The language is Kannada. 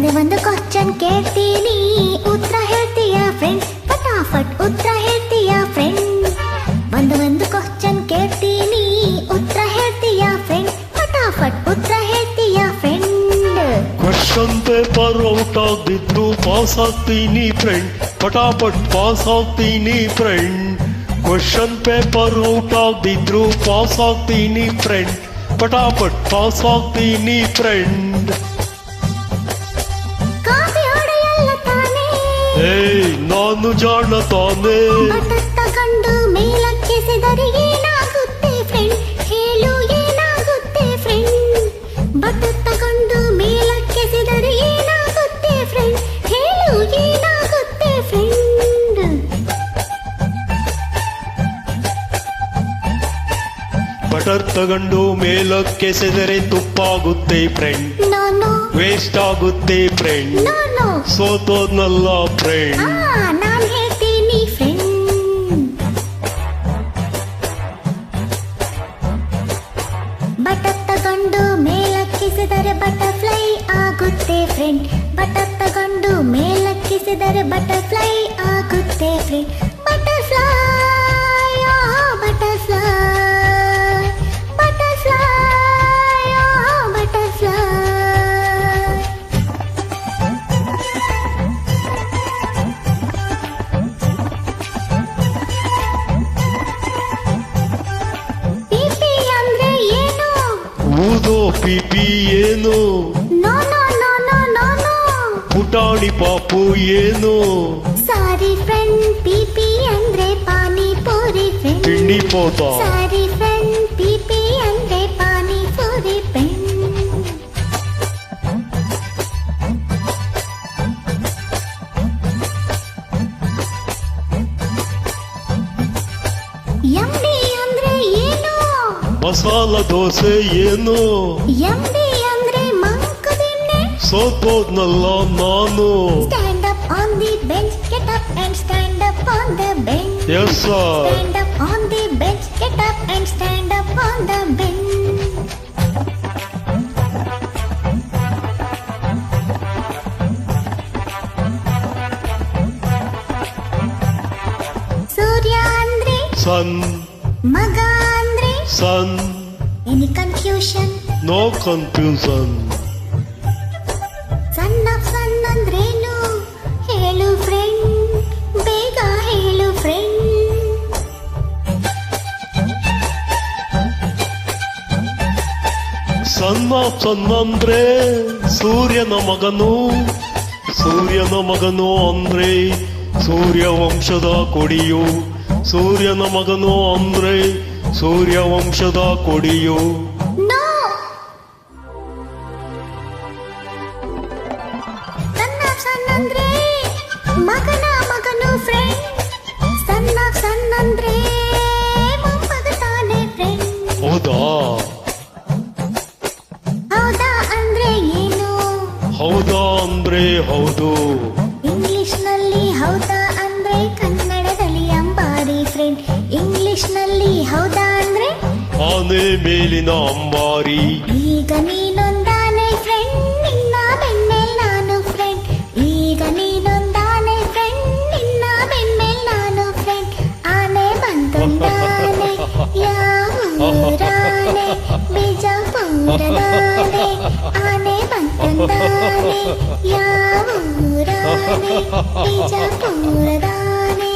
ಒಂದೇ ಒಂದು ಕ್ವಶನ್ ಕೇಳ್ತೀನಿ, ಉತ್ತರ ಹೇಳ್ತೀಯ ಫ್ರೆಂಡ್? ಫಟಾಫಟ್ ಉತ್ತರ ಹೇಳ್ತೀಯ ಫ್ರೆಂಡ್? ಒಂದೇ ಒಂದು ಕ್ವಶನ್ ಕೇಳ್ತೀನಿ, ಉತ್ತರ ಹೇಳ್ತೀಯ ಫ್ರೆಂಡ್? ಫಟಾಫಟ್ ಉತ್ತರ ಹೇಳ್ತೀಯ ಫ್ರೆಂಡ್? ಕ್ವಶನ್ ಪೇಪರ್ ಔಟ್ ಆಗಿದ್ರು ಪಾಸ್ ಆಗ್ತೀನಿ ಫ್ರೆಂಡ್, ಪಟಾಪಟ್ ಪಾಸ್ ಆಗ್ತೀನಿ ಫ್ರೆಂಡ್. ಕ್ವಶನ್ ಪೇಪರ್ ಔಟ್ ಆಗಿದ್ರು ಪಾಸ್ ಆಗ್ತೀನಿ ಫ್ರೆಂಡ್, ಪಟಾಪಟ್ ಪಾಸ್ ಆಗ್ತೀನಿ ಫ್ರೆಂಡ್. ಏಯ್ ನಾನು ಜಾಣ ತಾನೆ. ತಗೊಂಡು ಮೇಲಕ್ಕೆಸೆದರೆ ಏನಾಗುತ್ತೆ ಫ್ರೆಂಡ್? ಹೇಳು ಏನಾಗುತ್ತೆ ಫ್ರೆಂಡ್? ಬಟ್ ತಗೊಂಡು ಮೇಲಕ್ಕೆಸೆದರೆ ಏನಾಗುತ್ತೆ ಫ್ರೆಂಡ್? ಹೇಳು ಏನಾಗುತ್ತೆ ಫ್ರೆಂಡ್? ಬಟರ್ ತಗೊಂಡು ಮೇಲಕ್ಕೆಸೆದರೆ ತುಪ್ಪಾಗುತ್ತೆ ಫ್ರೆಂಡ್. ನಾನು ವೇಸ್ಟ್ ಆಗುತ್ತೆ ಫ್ರೆಂಡ್. ನಾನು ಸೋತೋದ್ನಲ್ಲ ಫ್ರೆಂಡ್. ನಾನ್ ಹೇಳ್ತೀನಿ ಫ್ರೆಂಡ್. ಬಟರ್ ತಗೊಂಡು ಮೇಲಕ್ಕಿಸಿದರೆ ಬಟರ್ಫ್ಲೈ ಆಗುತ್ತೆ ಫ್ರೆಂಡ್. ಬಟರ್ ತಗೊಂಡು ಮೇಲಕ್ಕಿಸಿದರೆ ಬಟರ್ಫ್ಲೈ ಆಗುತ್ತೆ friend. Butterfly butterfly butterfly butterfly. ಊದೋ ಪಿಪಿ ಏನು? No no no no no no. ಪುಟಾಣಿ ಪಾಪು ಏನು? ಸಾರಿ ಫ್ರೆಂಡ್, ಪಿಪಿ ಅಂದ್ರೆ ಪಾನಿಪುರಿ ಫ್ರೆಂಡ್. ತಿಂಡಿ ಪೋತ. ಸಾರಿ ಫ್ರೆಂಡ್, ಪಿಪಿ ಅಂದ್ರೆ ಪಾನಿಪುರಿ ಫ್ರೆಂಡ್. ಯಮ್ಮಿ ಅಂದ್ರೆ ಏನು? ಮಸಾಲ ದೋಸೆ ಏನು? ಯಮ್ಮಿ ಅಂದ್ರೆ ಮಂಕದಿನ್ನೆ. ಸೋತೋದ್ನಲ್ಲ ನಾನು. Stand up on the bench, get up and stand up on the bench. Yes sir. Stand up on the bench, get up and stand up on the bench. ಸೂರ್ಯ ಅಂದ್ರೆ ಸನ್. ಮಗ ಅಂದ್ರೆ son. Any confusion? No confusion. ಸಣ್ಣ ಸಣ್ಣ ಅಂದ್ರೇನು? ಹೇಳು ಫ್ರೆಂಡ್, ಬೇಗ ಹೇಳು ಫ್ರೆಂಡ್. ಸಣ್ಣ ಅಂದ್ರೆ ಸೂರ್ಯನ ಮಗನು. ಸೂರ್ಯನ ಮಗನು ಅಂದ್ರೆ ಸೂರ್ಯವಂಶದ ಕೊಡಿಯು. ಸೂರ್ಯನ ಮಗನು ಅಂದ್ರೆ ಸೂರ್ಯವಂಶದ ಕೊಡಿಯು. ನೋ. ಸಣ್ಣ ಸಣ್ಣ ಅಂದ್ರೆ ಮಗನ ಮಗನು ಫ್ರೆಂಡ್. ಸಣ್ಣ ಸಣ್ಣ ಅಂದ್ರೆ ಮೊಮ್ಮಗ ತಾನೆ ಫ್ರೆಂಡ್. ಹೌದಾ? ಹೌದಾ ಅಂದ್ರೆ ಏನು? ಹೌದಾ ಅಂದ್ರೆ ಹೌದು. ಇಂಗ್ಲಿಷ್ ನಲ್ಲಿ ಹೌದಾ ಅಂದ್ರೆ ಕನ್ನಡದಲ್ಲಿ ಅಂಬಾರಿ ಫ್ರೆಂಡ್. ಇಂಗ್ಲಿಷ್ ನಲ್ಲಿ ಹೌದಾ ಅಂದ್ರೆ ಆನೆ ಮೇಲಿನ ಅಂಬಾರಿ. ಈಗ ನೀನೊಂದಾನೆ ಫ್ರೆಂಡ್, ನಿನ್ನ ಬೆನ್ಮೇಲ್ ನಾನು ಫ್ರೆಂಡ್. ಈಗ ನೀನೊಂದಾನೆ ಫ್ರೆಂಡ್, ನಿನ್ನ ಬೆನ್ಮೇಲ್ ನಾನು ಫ್ರೆಂಡ್. ಆನೆ ಬಂತೊಂದಾನೆ, ಯಾವೂರಾನೆ? ಬಿಜಾಪುರದಾನೆ. ಆನೆ ಬಂತೊಂದಾನೆ, ಯಾವೂರಾನೆ? ಬಿಜಾಪುರದಾನೆ.